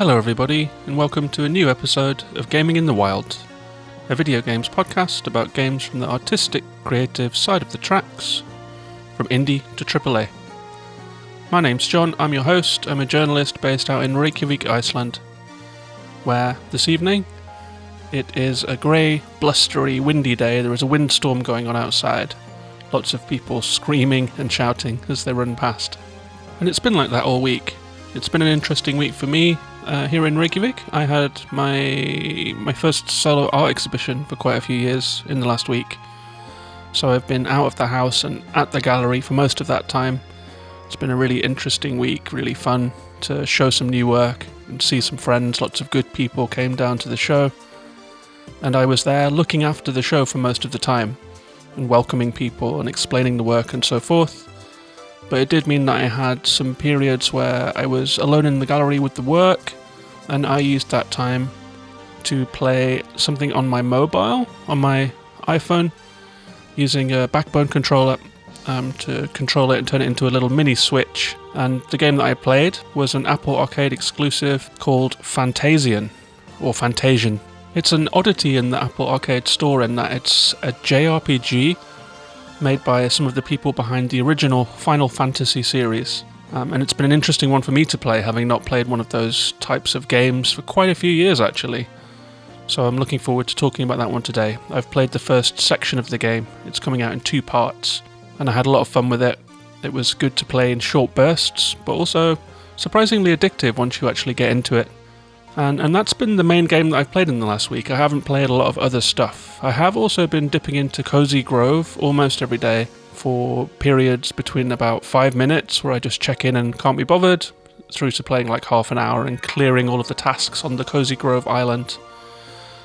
Hello everybody, and welcome to a new episode of Gaming in the Wild, a video games podcast about games from the artistic, creative side of the tracks, from indie to AAA. My name's John, I'm your host. I'm a journalist based out in Reykjavik, Iceland, where this evening it is a grey, blustery, windy day. There is a windstorm going on outside. Lots of people screaming and shouting as they run past. And it's been like that all week. It's been an interesting week for me. Here in Reykjavik, I had my first solo art exhibition for quite a few years in the last week. So I've been out of the house and at the gallery for most of that time. It's been a really interesting week, really fun to show some new work and see some friends. Lots of good people came down to the show. And I was there looking after the show for most of the time and welcoming people and explaining the work and so forth. But it did mean that I had some periods where I was alone in the gallery with the work, and I used that time to play something on my mobile, on my iPhone, using a backbone controller to control it and turn it into a little mini Switch. And the game that I played was an Apple Arcade exclusive called Fantasian, or Fantasian. It's an oddity in the Apple Arcade store in that it's a JRPG made by some of the people behind the original Final Fantasy series. And it's been an interesting one for me to play, having not played one of those types of games for quite a few years actually. So I'm looking forward to talking about that one today. I've played the first section of the game. It's coming out in 2 parts, and I had a lot of fun with it. It was good to play in short bursts, but also surprisingly addictive once you actually get into it. And that's been the main game that I've played in the last week. I haven't played a lot of other stuff. I have also been dipping into Cozy Grove almost every day for periods between about 5 minutes where I just check in and can't be bothered, through to playing like half an hour and clearing all of the tasks on the Cozy Grove island.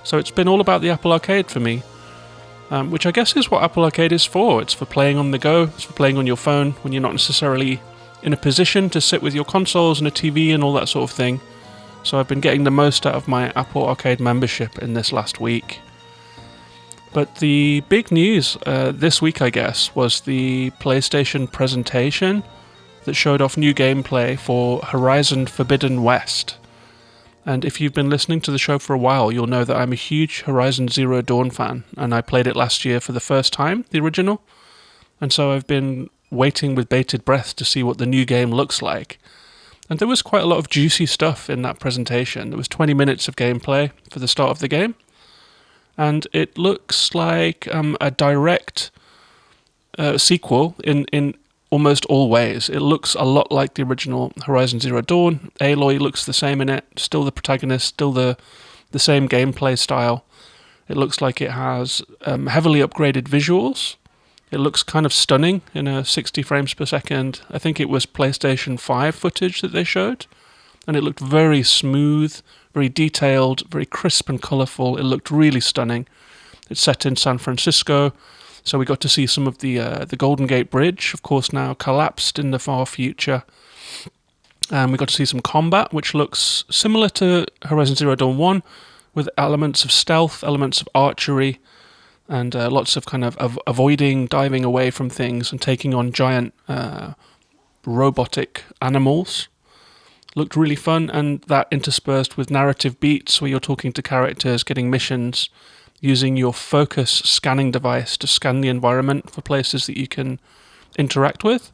So it's been all about the Apple Arcade for me, which I guess is what Apple Arcade is for. It's for playing on the go, it's for playing on your phone when you're not necessarily in a position to sit with your consoles and a TV and all that sort of thing. So I've been getting the most out of my Apple Arcade membership in this last week. But the big news this week, I guess, was the PlayStation presentation that showed off new gameplay for Horizon Forbidden West. And if you've been listening to the show for a while, you'll know that I'm a huge Horizon Zero Dawn fan, and I played it last year for the first time, the original. And so I've been waiting with bated breath to see what the new game looks like. And there was quite a lot of juicy stuff in that presentation. There was 20 minutes of gameplay for the start of the game. And it looks like a direct sequel in almost all ways. It looks a lot like the original Horizon Zero Dawn. Aloy looks the same in it. Still the protagonist, still the same gameplay style. It looks like it has heavily upgraded visuals. It looks kind of stunning in a 60 frames per second. I think it was PlayStation 5 footage that they showed. And it looked very smooth, very detailed, very crisp and colourful. It looked really stunning. It's set in San Francisco, so we got to see some of the Golden Gate Bridge, of course now collapsed in the far future. And we got to see some combat, which looks similar to Horizon Zero Dawn 1, with elements of stealth, elements of archery, and lots of kind of avoiding, diving away from things and taking on giant robotic animals. Looked really fun, and that interspersed with narrative beats where you're talking to characters, getting missions, using your focus scanning device to scan the environment for places that you can interact with.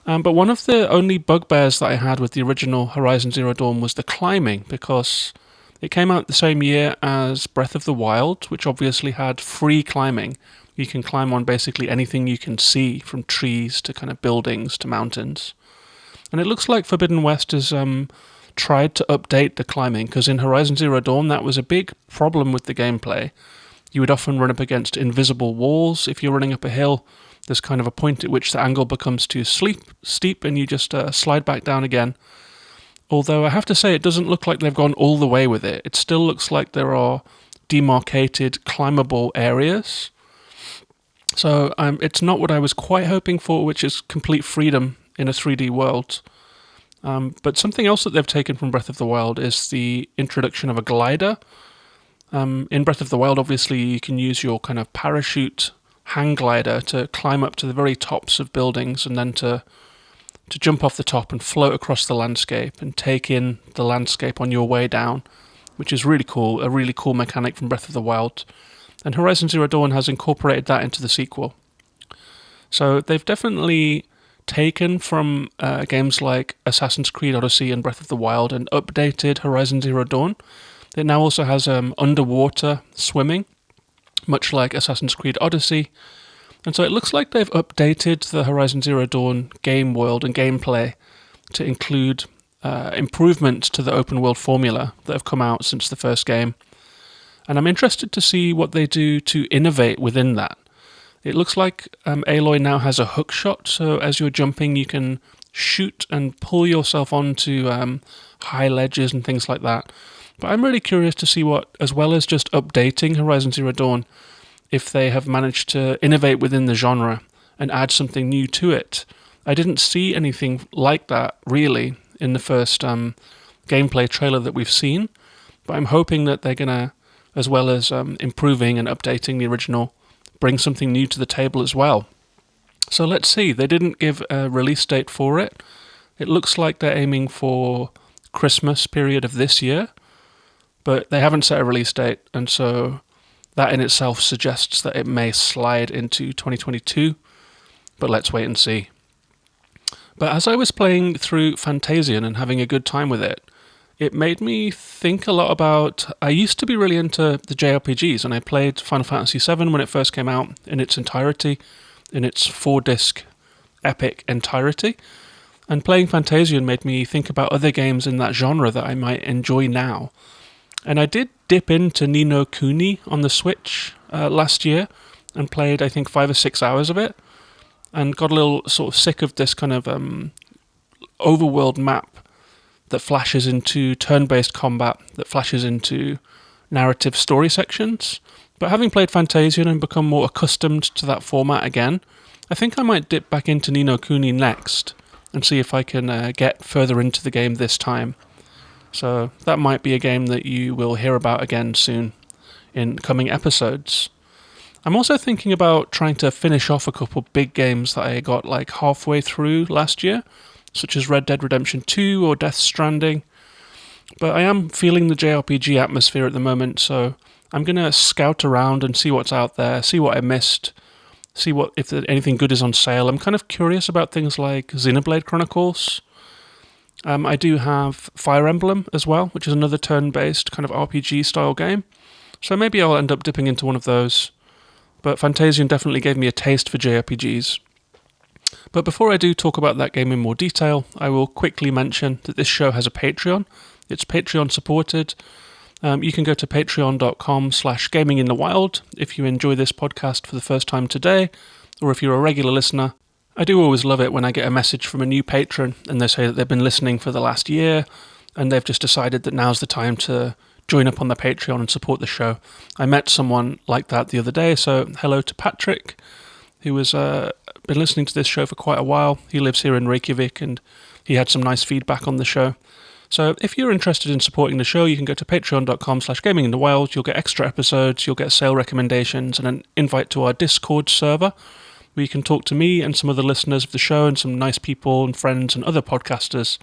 But one of the only bugbears that I had with the original Horizon Zero Dawn was the climbing, because it came out the same year as Breath of the Wild, which obviously had free climbing. You can climb on basically anything you can see, from trees to kind of buildings to mountains. And it looks like Forbidden West has tried to update the climbing, because in Horizon Zero Dawn that was a big problem with the gameplay. You would often run up against invisible walls. If you're running up a hill, there's kind of a point at which the angle becomes too steep and you just slide back down again. Although I have to say, it doesn't look like they've gone all the way with it. It still looks like there are demarcated, climbable areas. So it's not what I was quite hoping for, which is complete freedom in a 3D world. But something else that they've taken from Breath of the Wild is the introduction of a glider. In Breath of the Wild, obviously, you can use your kind of parachute hang glider to climb up to the very tops of buildings and then to to jump off the top and float across the landscape and take in the landscape on your way down, which is really cool, a really cool mechanic from Breath of the Wild. And Horizon Zero Dawn has incorporated that into the sequel. So they've definitely taken from games like Assassin's Creed Odyssey and Breath of the Wild and updated Horizon Zero Dawn. It now also has underwater swimming, much like Assassin's Creed Odyssey. And so it looks like they've updated the Horizon Zero Dawn game world and gameplay to include improvements to the open world formula that have come out since the first game. And I'm interested to see what they do to innovate within that. It looks like Aloy now has a hook shot, so as you're jumping you can shoot and pull yourself onto high ledges and things like that. But I'm really curious to see what, as well as just updating Horizon Zero Dawn, if they have managed to innovate within the genre and add something new to it. I didn't see anything like that, really, in the first gameplay trailer that we've seen, but I'm hoping that they're going to, as well as improving and updating the original, bring something new to the table as well. So let's see. They didn't give a release date for it. It looks like they're aiming for Christmas period of this year, but they haven't set a release date, and so that in itself suggests that it may slide into 2022, but let's wait and see. But as I was playing through Fantasian and having a good time with it, it made me think a lot about... I used to be really into the JRPGs, and I played Final Fantasy VII when it first came out in its entirety, in its 4-disc epic entirety. And playing Fantasian made me think about other games in that genre that I might enjoy now. And I did dip into Ni no Kuni on the Switch last year and played, I think, 5 or 6 hours of it, and got a little sort of sick of this kind of overworld map that flashes into turn-based combat, that flashes into narrative story sections. But having played Fantasian and become more accustomed to that format again, I think I might dip back into Ni no Kuni next and see if I can get further into the game this time. So that might be a game that you will hear about again soon in coming episodes. I'm also thinking about trying to finish off a couple big games that I got like halfway through last year, such as Red Dead Redemption 2 or Death Stranding. But I am feeling the JRPG atmosphere at the moment, so I'm going to scout around and see what's out there, see what I missed, see what if anything good is on sale. I'm kind of curious about things like Xenoblade Chronicles. I do have Fire Emblem as well, which is another turn-based kind of RPG-style game. So maybe I'll end up dipping into one of those. But Fantasian definitely gave me a taste for JRPGs. But before I do talk about that game in more detail, I will quickly mention that this show has a Patreon. It's Patreon supported. You can go to patreon.com/gaminginthewild if you enjoy this podcast for the first time today, or if you're a regular listener. I do always love it when I get a message from a new patron and they say that they've been listening for the last year and they've just decided that now's the time to join up on the Patreon and support the show. I met someone like that the other day, so hello to Patrick, who has been listening to this show for quite a while. He lives here in Reykjavik and he had some nice feedback on the show. So if you're interested in supporting the show, you can go to patreon.com/gaminginthewild. You'll get extra episodes, you'll get sale recommendations and an invite to our Discord server, where you can talk to me and some other listeners of the show and some nice people and friends and other podcasters,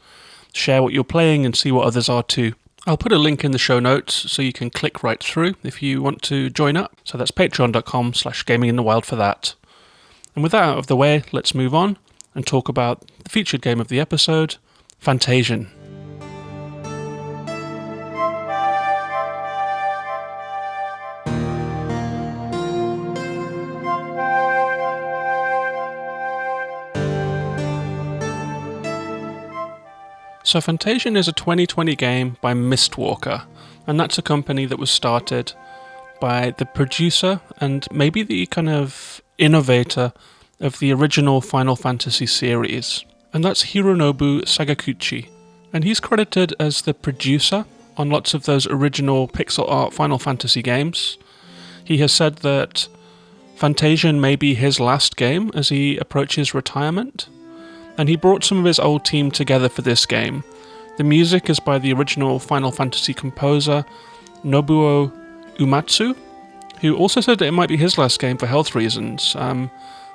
share what you're playing and see what others are too. I'll put a link in the show notes so you can click right through if you want to join up. So that's patreon.com/gaminginthewild for that. And with that out of the way, let's move on and talk about the featured game of the episode, Fantasian. So Fantasian is a 2020 game by Mistwalker, and that's a company that was started by the producer and maybe the kind of innovator of the original Final Fantasy series, and that's Hironobu Sakaguchi. And he's credited as the producer on lots of those original pixel art Final Fantasy games. He has said that Fantasian may be his last game as he approaches retirement. And he brought some of his old team together for this game. The music is by the original Final Fantasy composer Nobuo Uematsu, who also said that it might be his last game for health reasons. And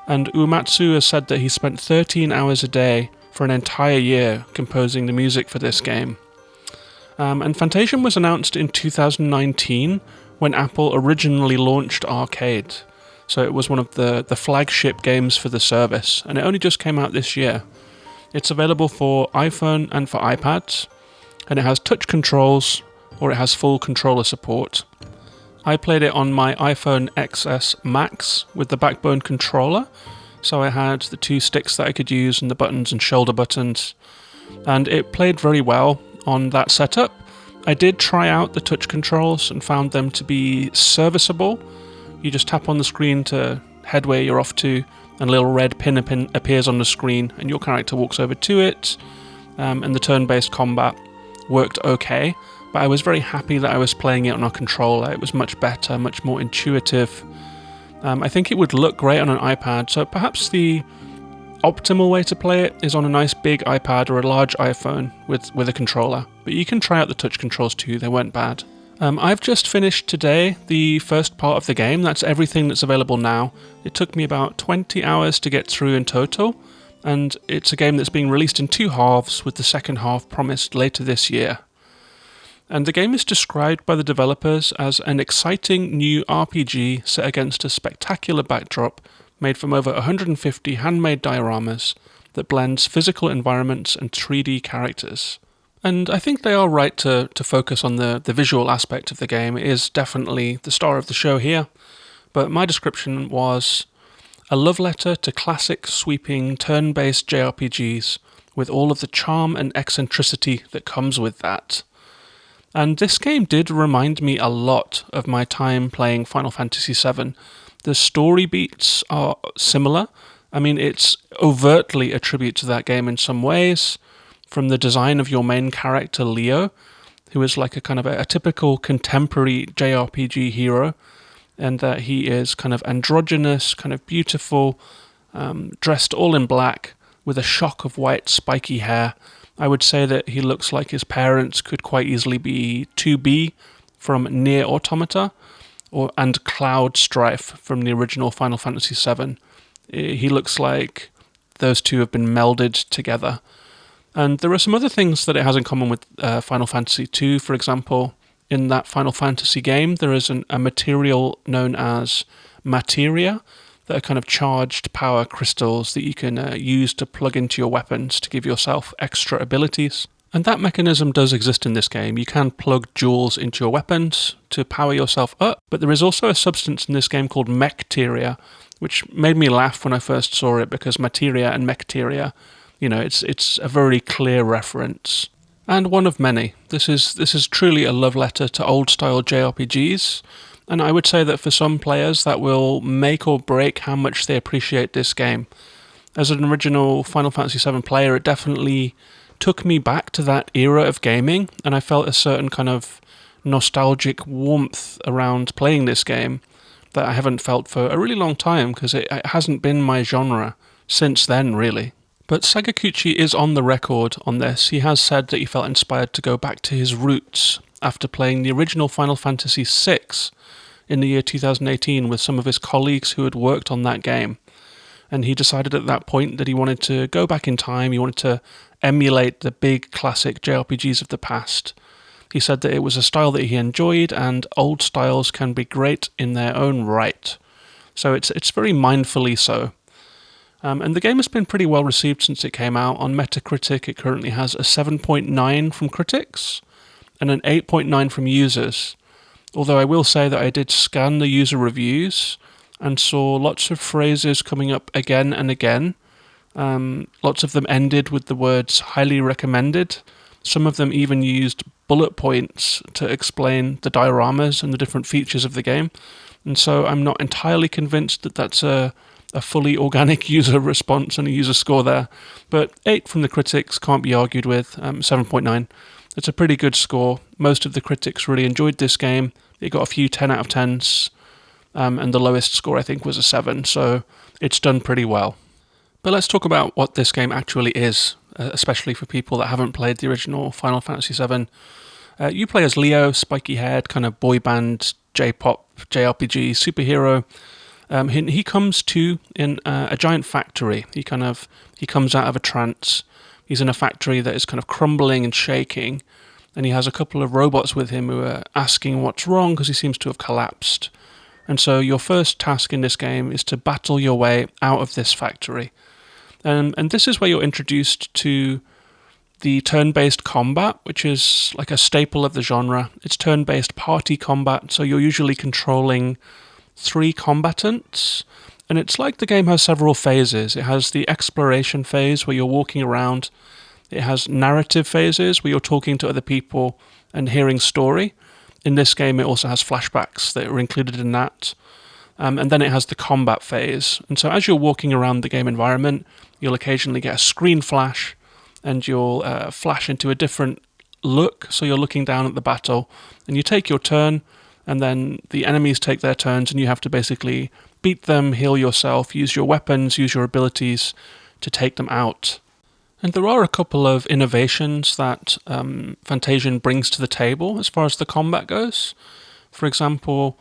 Uematsu has said that he spent 13 hours a day for an entire year composing the music for this game. And Fantasian was announced in 2019 when Apple originally launched Arcade. So it was one of the flagship games for the service, and it only just came out this year. It's available for iPhone and for iPads, and it has touch controls, or it has full controller support. I played it on my iPhone XS Max with the Backbone controller, so I had the 2 sticks that I could use and the buttons and shoulder buttons, and it played very well on that setup. I did try out the touch controls and found them to be serviceable. You just tap on the screen to head where you're off to, and a little red pin appears on the screen, and your character walks over to it, and the turn-based combat worked okay, but I was very happy that I was playing it on a controller. It was much better, much more intuitive. I think it would look great on an iPad, so perhaps the optimal way to play it is on a nice big iPad or a large iPhone with a controller. But you can try out the touch controls too, they weren't bad. I've just finished today the first part of the game. That's everything that's available now. It took me about 20 hours to get through in total, and it's a game that's being released in 2 halves, with the second half promised later this year. And the game is described by the developers as an exciting new RPG set against a spectacular backdrop made from over 150 handmade dioramas that blends physical environments and 3D characters. And I think they are right to focus on the visual aspect of the game. It is definitely the star of the show here, but my description was a love letter to classic sweeping turn-based JRPGs with all of the charm and eccentricity that comes with that. And this game did remind me a lot of my time playing Final Fantasy VII. The story beats are similar. I mean, it's overtly a tribute to that game in some ways, from the design of your main character, Leo, who is like a kind of a typical contemporary JRPG hero, and that he is kind of androgynous, kind of beautiful, dressed all in black, with a shock of white spiky hair. I would say that he looks like his parents could quite easily be 2B from Nier Automata, and Cloud Strife from the original Final Fantasy VII. He looks like those two have been melded together. And there are some other things that it has in common with Final Fantasy II, for example. In that Final Fantasy game, there is a material known as materia, that are kind of charged power crystals that you can use to plug into your weapons to give yourself extra abilities. And that mechanism does exist in this game. You can plug jewels into your weapons to power yourself up, but there is also a substance in this game called mechteria, which made me laugh when I first saw it, because materia and mechteria, you know, it's a very clear reference. And one of many. This is truly a love letter to old-style JRPGs, and I would say that for some players that will make or break how much they appreciate this game. As an original Final Fantasy VII player, it definitely took me back to that era of gaming, and I felt a certain kind of nostalgic warmth around playing this game that I haven't felt for a really long time, because it hasn't been my genre since then, really. But Sakaguchi is on the record on this. He has said that he felt inspired to go back to his roots after playing the original Final Fantasy VI in the year 2018 with some of his colleagues who had worked on that game. And he decided at that point that he wanted to go back in time, he wanted to emulate the big classic JRPGs of the past. He said that it was a style that he enjoyed, and old styles can be great in their own right. So it's very mindfully so. And the game has been pretty well received since it came out. On Metacritic, it currently has a 7.9 from critics and an 8.9 from users. Although I will say that I did scan the user reviews and saw lots of phrases coming up again and again. Lots of them ended with the words highly recommended. Some of them even used bullet points to explain the dioramas and the different features of the game. And so I'm not entirely convinced that that's a fully organic user response and a user score there. But 8 from the critics can't be argued with, 7.9. It's a pretty good score. Most of the critics really enjoyed this game. It got a few 10 out of 10s, and the lowest score I think was a 7, so it's done pretty well. But let's talk about what this game actually is, especially for people that haven't played the original Final Fantasy VII. You play as Leo, spiky-haired, kind of boy band, J-pop, JRPG superhero, He comes to in a giant factory. He comes out of a trance. He's in a factory that is kind of crumbling and shaking, and he has a couple of robots with him who are asking what's wrong because he seems to have collapsed. And so your first task in this game is to battle your way out of this factory. And this is where you're introduced to the turn-based combat, which is like a staple of the genre. It's turn-based party combat, so you're usually controlling 3 combatants. And it's like the game has several phases. It has the exploration phase where you're walking around. It has narrative phases where you're talking to other people and hearing story. In this game, it also has flashbacks that are included in that. And then it has the combat phase. And so as you're walking around the game environment, you'll occasionally get a screen flash, and you'll flash into a different look. So you're looking down at the battle, and you take your turn, and then the enemies take their turns, and you have to basically beat them, heal yourself, use your weapons, use your abilities to take them out. And there are a couple of innovations that Fantasian brings to the table as far as the combat goes. For example,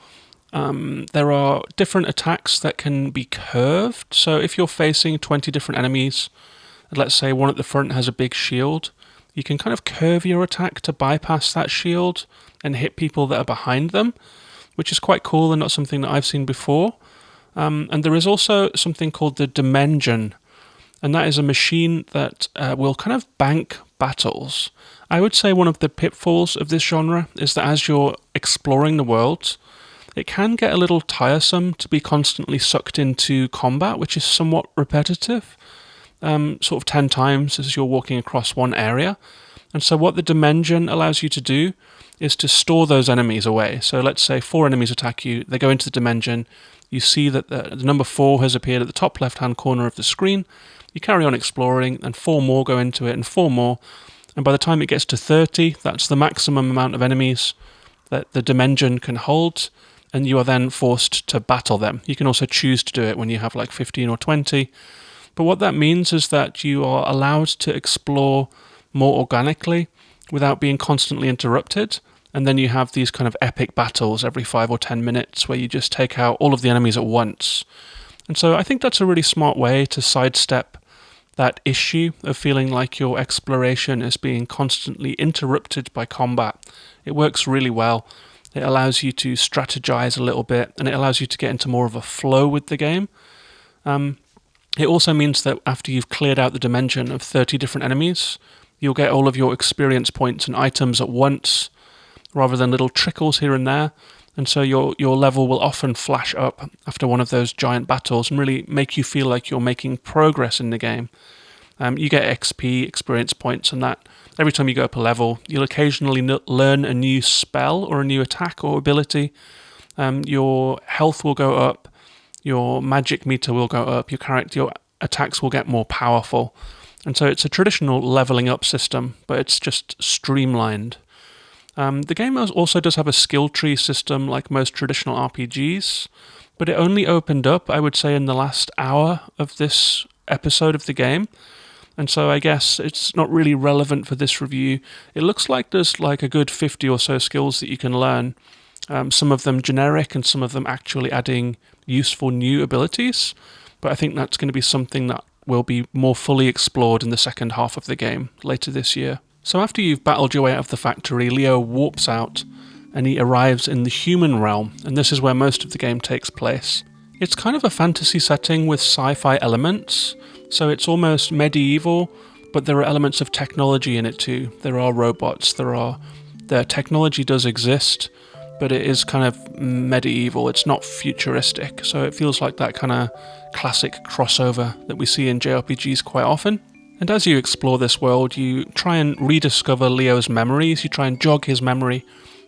there are different attacks that can be curved. So if you're facing 20 different enemies, let's say one at the front has a big shield, you can kind of curve your attack to bypass that shield and hit people that are behind them, which is quite cool and not something that I've seen before. And there is also something called the Dimension, and that is a machine that will kind of bank battles. I would say one of the pitfalls of this genre is that as you're exploring the world, it can get a little tiresome to be constantly sucked into combat, which is somewhat repetitive, sort of 10 times as you're walking across one area. And so what the Dimension allows you to do is to store those enemies away. So let's say 4 enemies attack you, they go into the Dimension, you see that the number 4 has appeared at the top left-hand corner of the screen, you carry on exploring, and 4 more go into it, and 4 more, and by the time it gets to 30, that's the maximum amount of enemies that the Dimension can hold, and you are then forced to battle them. You can also choose to do it when you have like 15 or 20, but what that means is that you are allowed to explore more organically without being constantly interrupted, and then you have these kind of epic battles every 5 or 10 minutes where you just take out all of the enemies at once. And so I think that's a really smart way to sidestep that issue of feeling like your exploration is being constantly interrupted by combat. It works really well. It allows you to strategize a little bit, and it allows you to get into more of a flow with the game. It also means that after you've cleared out the Dimension of 30 different enemies, you'll get all of your experience points and items at once, rather than little trickles here and there. And so your level will often flash up after one of those giant battles and really make you feel like you're making progress in the game. You get XP, experience points, and that every time you go up a level, you'll occasionally learn a new spell or a new attack or ability. Your health will go up, your magic meter will go up, your attacks will get more powerful. And so it's a traditional leveling up system, but it's just streamlined. The game also does have a skill tree system like most traditional RPGs, but it only opened up, I would say, in the last hour of this episode of the game. And so I guess it's not really relevant for this review. It looks like there's like a good 50 or so skills that you can learn. Some of them generic and some of them actually adding useful new abilities. But I think that's going to be something that will be more fully explored in the second half of the game later this year. So after you've battled your way out of the factory, Leo warps out and he arrives in the human realm, and this is where most of the game takes place. It's kind of a fantasy setting with sci-fi elements, so it's almost medieval, but there are elements of technology in it too. There are robots, the technology does exist, but it is kind of medieval, it's not futuristic, so it feels like that kind of classic crossover that we see in JRPGs quite often. And as you explore this world, you try and rediscover Leo's memories, you try and jog his memory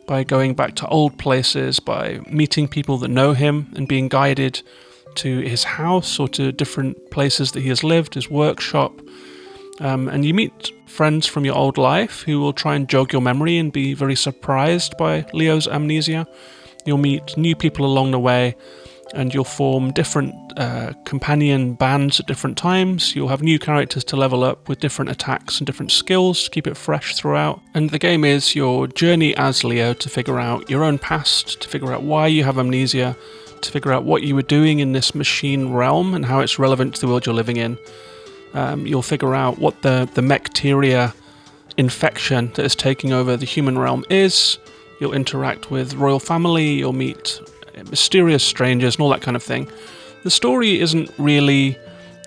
by going back to old places, by meeting people that know him and being guided to his house or to different places that he has lived, his workshop. And you meet friends from your old life who will try and jog your memory and be very surprised by Leo's amnesia. You'll meet new people along the way, and you'll form different companion bands at different times. You'll have new characters to level up with different attacks and different skills to keep it fresh throughout. And the game is your journey as Leo to figure out your own past, to figure out why you have amnesia, to figure out what you were doing in this machine realm and how it's relevant to the world you're living in. You'll figure out what the Mecteria infection that is taking over the human realm is. You'll interact with royal family, you'll meet mysterious strangers and all that kind of thing. The story isn't really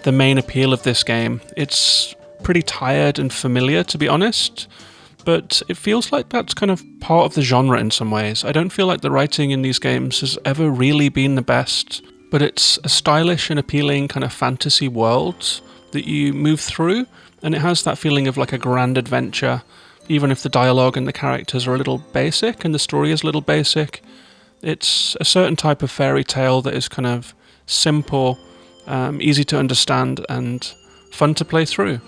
the main appeal of this game. It's pretty tired and familiar, to be honest, but it feels like that's kind of part of the genre in some ways. I don't feel like the writing in these games has ever really been the best, but it's a stylish and appealing kind of fantasy world that you move through, and it has that feeling of like a grand adventure, even if the dialogue and the characters are a little basic and the story is a little basic. It's a certain type of fairy tale that is kind of simple, easy to understand, and fun to play through.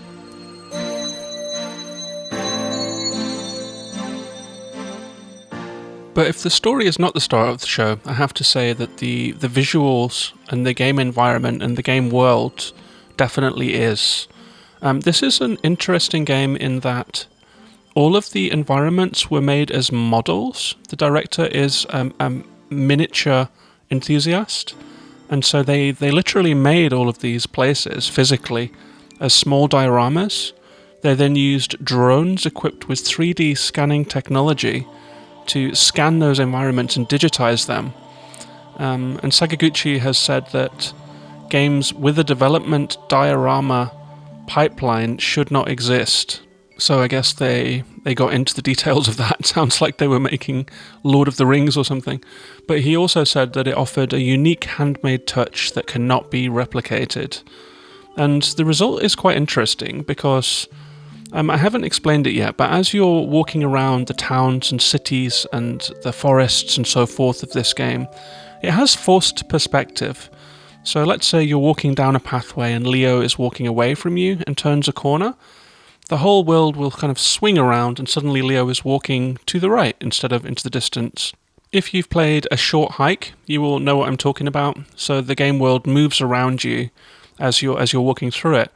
But if the story is not the star of the show, I have to say that the visuals and the game environment and the game world definitely is. This is an interesting game in that all of the environments were made as models. The director is a miniature enthusiast, and so they literally made all of these places physically as small dioramas. They then used drones equipped with 3D scanning technology to scan those environments and digitize them. And Sakaguchi has said that games with a development diorama pipeline should not exist. So I guess they got into the details of that. Sounds like they were making Lord of the Rings or something. But he also said that it offered a unique handmade touch that cannot be replicated. And the result is quite interesting because I haven't explained it yet, but as you're walking around the towns and cities and the forests and so forth of this game, it has forced perspective. So let's say you're walking down a pathway and Leo is walking away from you and turns a corner. The whole world will kind of swing around and suddenly Leo is walking to the right instead of into the distance. If you've played a short hike, you will know what I'm talking about. So the game world moves around you as you're walking through it.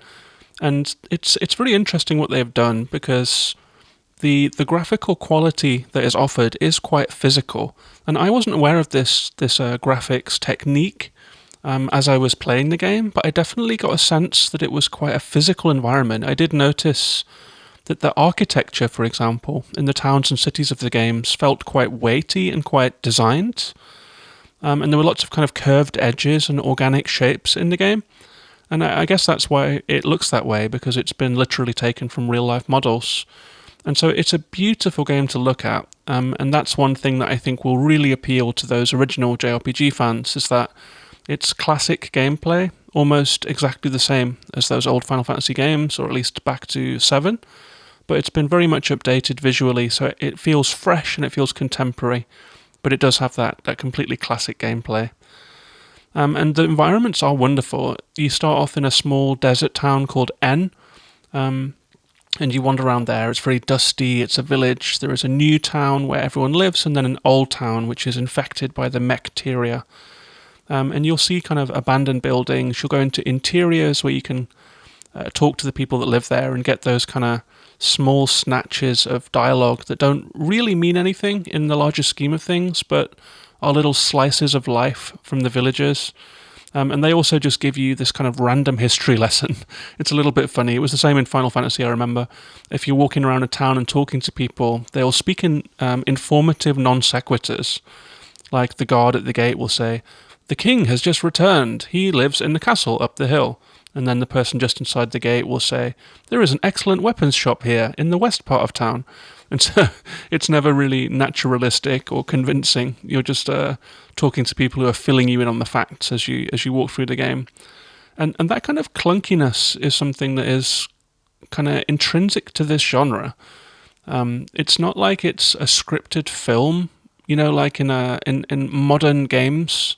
And it's really interesting what they've done because the graphical quality that is offered is quite physical. And I wasn't aware of this graphics technique as I was playing the game, but I definitely got a sense that it was quite a physical environment. I did notice that the architecture, for example, in the towns and cities of the games felt quite weighty and quite designed. And there were lots of kind of curved edges and organic shapes in the game. And I guess that's why it looks that way, because it's been literally taken from real-life models. And so it's a beautiful game to look at, and that's one thing that I think will really appeal to those original JRPG fans, is that it's classic gameplay, almost exactly the same as those old Final Fantasy games, or at least back to 7, but it's been very much updated visually, so it feels fresh and it feels contemporary, but it does have that completely classic gameplay. And the environments are wonderful. You start off in a small desert town called N, and you wander around there. It's very dusty, it's a village. There is a new town where everyone lives, and then an old town which is infected by the Mecteria. And you'll see kind of abandoned buildings. You'll go into interiors where you can talk to the people that live there and get those kind of small snatches of dialogue that don't really mean anything in the larger scheme of things, but are little slices of life from the villagers. And they also just give you this kind of random history lesson. It's a little bit funny. It was the same in Final Fantasy, I remember. If you're walking around a town and talking to people, they'll speak in informative non sequiturs. Like the guard at the gate will say, "The king has just returned. He lives in the castle up the hill." And then the person just inside the gate will say, "There is an excellent weapons shop here in the west part of town." And so it's never really naturalistic or convincing. You're just talking to people who are filling you in on the facts as you walk through the game. And that kind of clunkiness is something that is kind of intrinsic to this genre. It's not like it's a scripted film, like in modern games,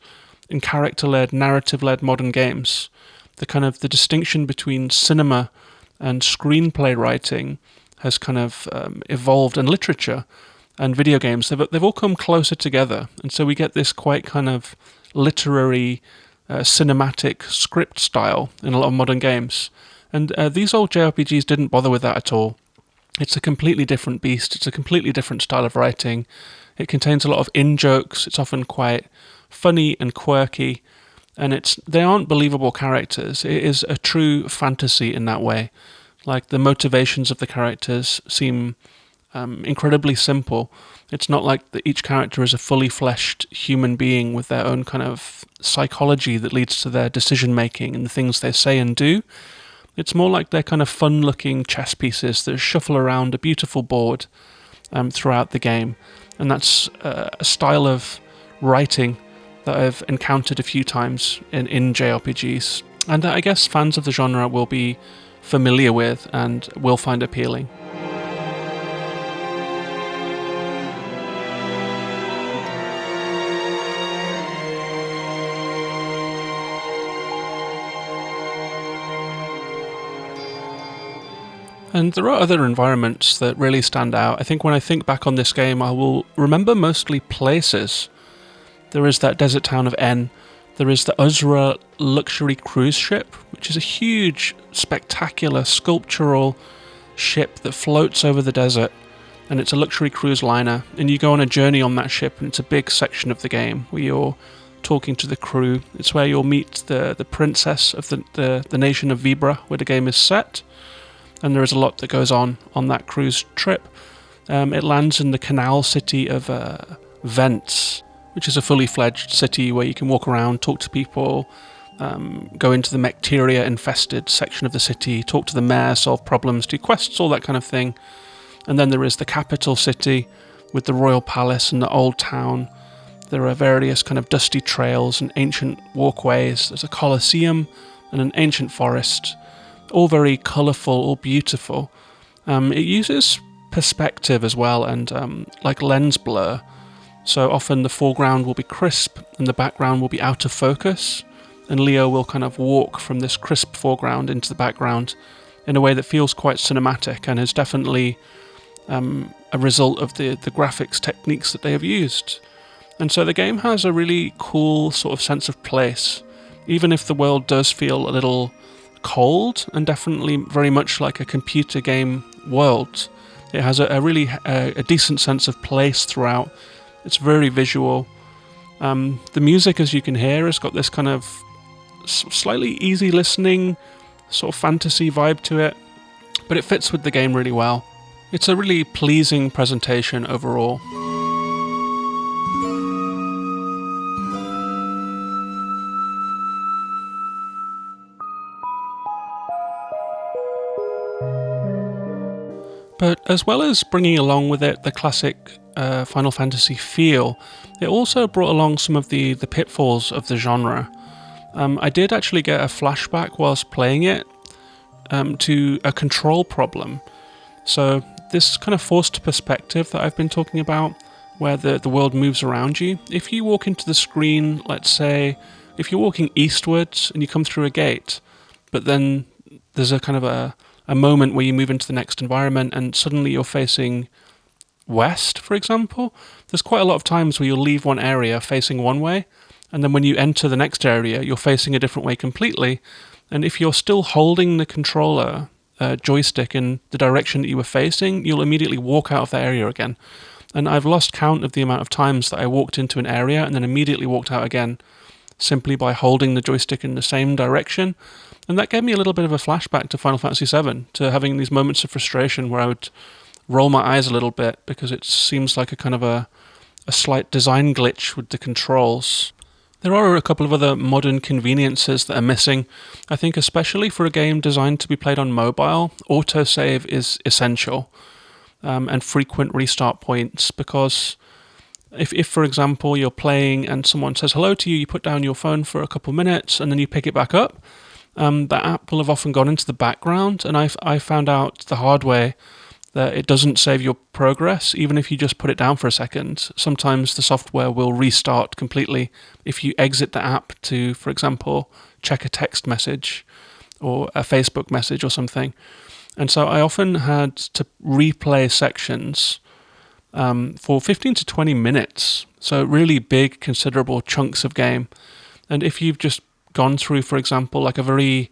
in character-led, narrative-led modern games. The distinction between cinema and screenplay writing has kind of evolved, and literature and video games, they've all come closer together. And so we get this quite kind of literary, cinematic script style in a lot of modern games. And these old JRPGs didn't bother with that at all. It's a completely different beast. It's a completely different style of writing. It contains a lot of in-jokes. It's often quite funny and quirky, and they aren't believable characters. It is a true fantasy in that way. Like, the motivations of the characters seem incredibly simple. It's not like each character is a fully fleshed human being with their own kind of psychology that leads to their decision making and the things they say and do. It's more like they're kind of fun-looking chess pieces that shuffle around a beautiful board throughout the game. And that's a style of writing that I've encountered a few times in JRPGs, and that I guess fans of the genre will be familiar with and will find appealing. And there are other environments that really stand out. I think when I think back on this game, I will remember mostly places. There is that desert town of N. There is the Uzra luxury cruise ship, which is a huge, spectacular, sculptural ship that floats over the desert. And it's a luxury cruise liner. And you go on a journey on that ship, and it's a big section of the game where you're talking to the crew. It's where you'll meet the princess of the nation of Vibra, where the game is set. And there is a lot that goes on that cruise trip. It lands in the canal city of Vents, which is a fully fledged city where you can walk around, talk to people, go into the bacteria-infested section of the city, talk to the mayor, solve problems, do quests, all that kind of thing. And then there is the capital city with the royal palace and the old town. There are various kind of dusty trails and ancient walkways. There's a colosseum and an ancient forest. All very colourful, all beautiful. It uses perspective as well and like lens blur. So often the foreground will be crisp and the background will be out of focus. And Leo will kind of walk from this crisp foreground into the background in a way that feels quite cinematic and is definitely a result of the graphics techniques that they have used. And so the game has a really cool sort of sense of place, even if the world does feel a little cold and definitely very much like a computer game world. It has a really decent sense of place throughout. It's very visual. The music, as you can hear, has got this kind of slightly easy listening sort of fantasy vibe to it, but it fits with the game really well. It's a really pleasing presentation overall. But as well as bringing along with it the classic Final Fantasy feel, it also brought along some of the pitfalls of the genre. I did actually get a flashback whilst playing it to a control problem. So this kind of forced perspective that I've been talking about, where the world moves around you, if you walk into the screen, let's say, if you're walking eastwards and you come through a gate, but then there's a kind of a moment where you move into the next environment and suddenly you're facing west, for example, there's quite a lot of times where you'll leave one area facing one way, and then when you enter the next area, you're facing a different way completely. And if you're still holding the controller joystick in the direction that you were facing, you'll immediately walk out of the area again. And I've lost count of the amount of times that I walked into an area and then immediately walked out again, simply by holding the joystick in the same direction. And that gave me a little bit of a flashback to Final Fantasy VII, to having these moments of frustration where I would roll my eyes a little bit because it seems like a kind of a slight design glitch with the controls. There are a couple of other modern conveniences that are missing. I think especially for a game designed to be played on mobile, autosave is essential, and frequent restart points, because if, for example, you're playing and someone says hello to you, you put down your phone for a couple minutes and then you pick it back up, that app will have often gone into the background, and I found out the hard way that it doesn't save your progress, even if you just put it down for a second. Sometimes the software will restart completely if you exit the app to, for example, check a text message or a Facebook message or something. And so I often had to replay sections for 15 to 20 minutes, so really big, considerable chunks of game. And if you've just gone through, for example, like a very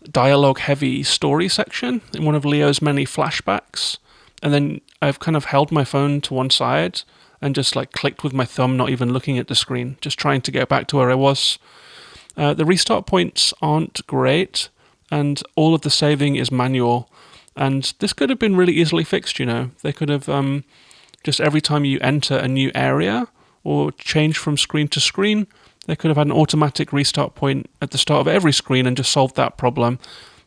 dialogue-heavy story section in one of Leo's many flashbacks, and then I've kind of held my phone to one side and just like clicked with my thumb, not even looking at the screen, just trying to get back to where I was. The restart points aren't great, and all of the saving is manual. And this could have been really easily fixed, They could have just every time you enter a new area or change from screen to screen, they could have had an automatic restart point at the start of every screen and just solved that problem.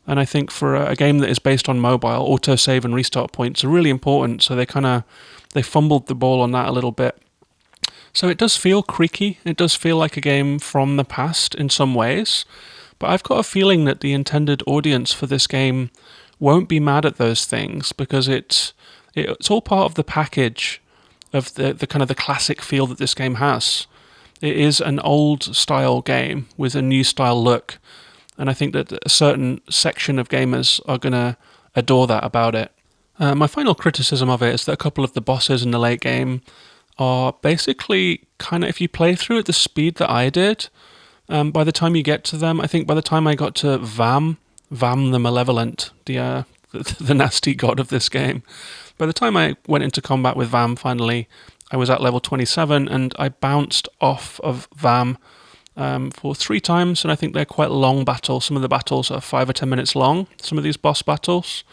And I think for a game that is based on mobile, autosave and restart points are really important. So they fumbled the ball on that a little bit. So it does feel creaky. It does feel like a game from the past in some ways. But I've got a feeling that the intended audience for this game won't be mad at those things, because it's all part of the package of the kind of the classic feel that this game has. It is an old style game with a new style look, and I think that a certain section of gamers are going to adore that about it. My final criticism of it is that a couple of the bosses in the late game are basically kind of, if you play through at the speed that I did, by the time you get to them, I think by the time I got to Vam the Malevolent, the nasty god of this game, by the time I went into combat with Vam finally, I was at level 27, and I bounced off of Vam for 3 times, and I think they're quite long battles. Some of the battles are 5 or 10 minutes long, some of these boss battles.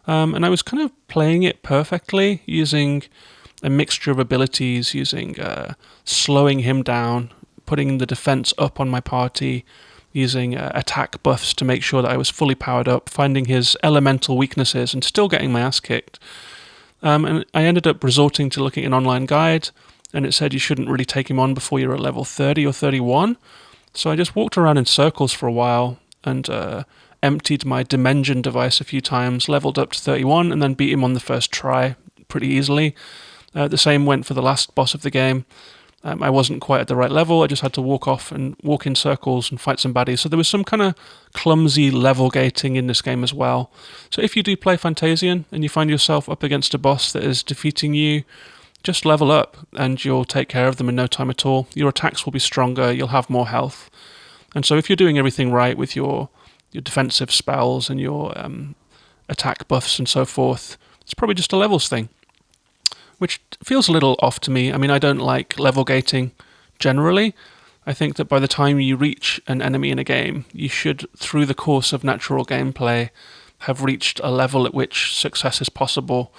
And I was kind of playing it perfectly, using a mixture of abilities, using slowing him down, putting the defense up on my party, using attack buffs to make sure that I was fully powered up, finding his elemental weaknesses, and still getting my ass kicked. And I ended up resorting to looking at an online guide, and it said you shouldn't really take him on before you're at level 30 or 31. So I just walked around in circles for a while and emptied my Dimension device a few times, leveled up to 31, and then beat him on the first try pretty easily. The same went for the last boss of the game. I wasn't quite at the right level. I just had to walk off and walk in circles and fight some baddies. So there was some kind of clumsy level gating in this game as well. So if you do play Fantasian and you find yourself up against a boss that is defeating you, just level up and you'll take care of them in no time at all. Your attacks will be stronger, you'll have more health. And so if you're doing everything right with your defensive spells and your attack buffs and so forth, it's probably just a levels thing, which feels a little off to me. I mean, I don't like level gating generally. I think that by the time you reach an enemy in a game, you should, through the course of natural gameplay, have reached a level at which success is possible.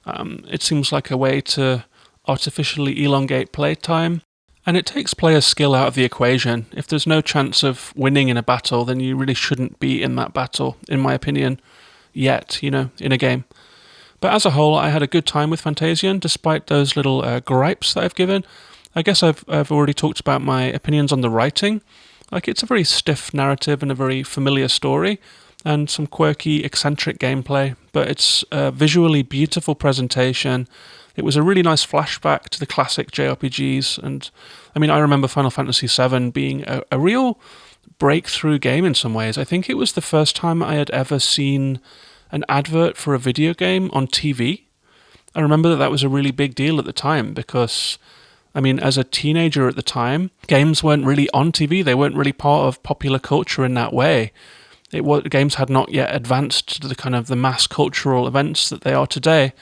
It seems like a way to artificially elongate playtime, and it takes players' skill out of the equation. If there's no chance of winning in a battle, then you really shouldn't be in that battle, in my opinion, yet, in a game. But as a whole, I had a good time with Fantasian, despite those little gripes that I've given. I guess I've already talked about my opinions on the writing. Like, it's a very stiff narrative and a very familiar story, and some quirky, eccentric gameplay, but it's a visually beautiful presentation. It was a really nice flashback to the classic JRPGs, and I mean, I remember Final Fantasy VII being a real breakthrough game in some ways. I think it was the first time I had ever seen an advert for a video game on TV. I remember that was a really big deal at the time because, I mean, as a teenager at the time, games weren't really on TV. They weren't really part of popular culture in that way. Games had not yet advanced to the kind of the mass cultural events that they are today.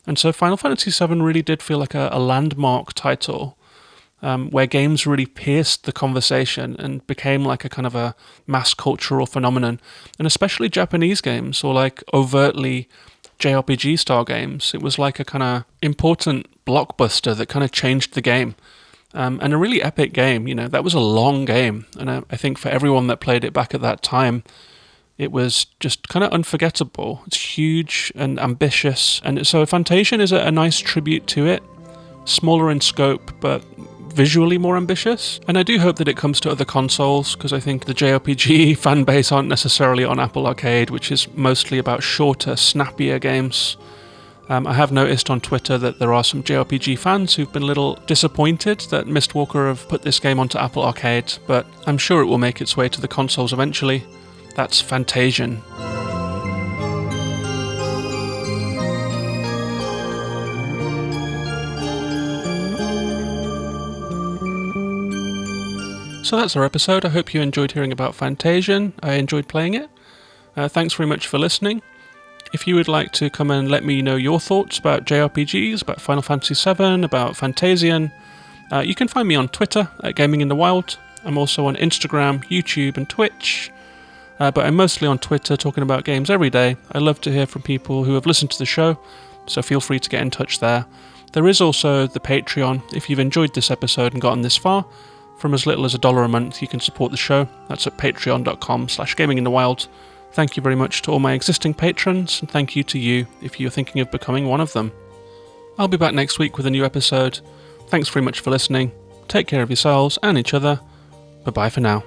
And so Final Fantasy VII really did feel like a landmark title, where games really pierced the conversation and became like a kind of a mass cultural phenomenon. And especially Japanese games, or like overtly JRPG style games. It was like a kind of important blockbuster that kind of changed the game. And a really epic game, that was a long game. And I think for everyone that played it back at that time, it was just kind of unforgettable. It's huge and ambitious. And so Fantasian is a nice tribute to it. Smaller in scope, but visually more ambitious. And I do hope that it comes to other consoles, because I think the JRPG fan base aren't necessarily on Apple Arcade, which is mostly about shorter, snappier games. I have noticed on Twitter that there are some JRPG fans who've been a little disappointed that Mistwalker have put this game onto Apple Arcade, but I'm sure it will make its way to the consoles eventually. That's Fantasian. So that's our episode. I hope you enjoyed hearing about Fantasian. I enjoyed playing it. Thanks very much for listening. If you would like to come and let me know your thoughts about JRPGs, about Final Fantasy VII, about Fantasian, you can find me on Twitter at Gaming in the Wild. I'm also on Instagram, YouTube and Twitch, but I'm mostly on Twitter talking about games every day. I love to hear from people who have listened to the show, so feel free to get in touch there. There is also the Patreon. If you've enjoyed this episode and gotten this far, from as little as $1 a month you can support the show. That's at patreon.com/gaminginthewild. Thank you very much to all my existing patrons, and thank you to you if you're thinking of becoming one of them. I'll be back next week with a new episode. Thanks very much for listening. Take care of yourselves and each other. Bye-bye for now.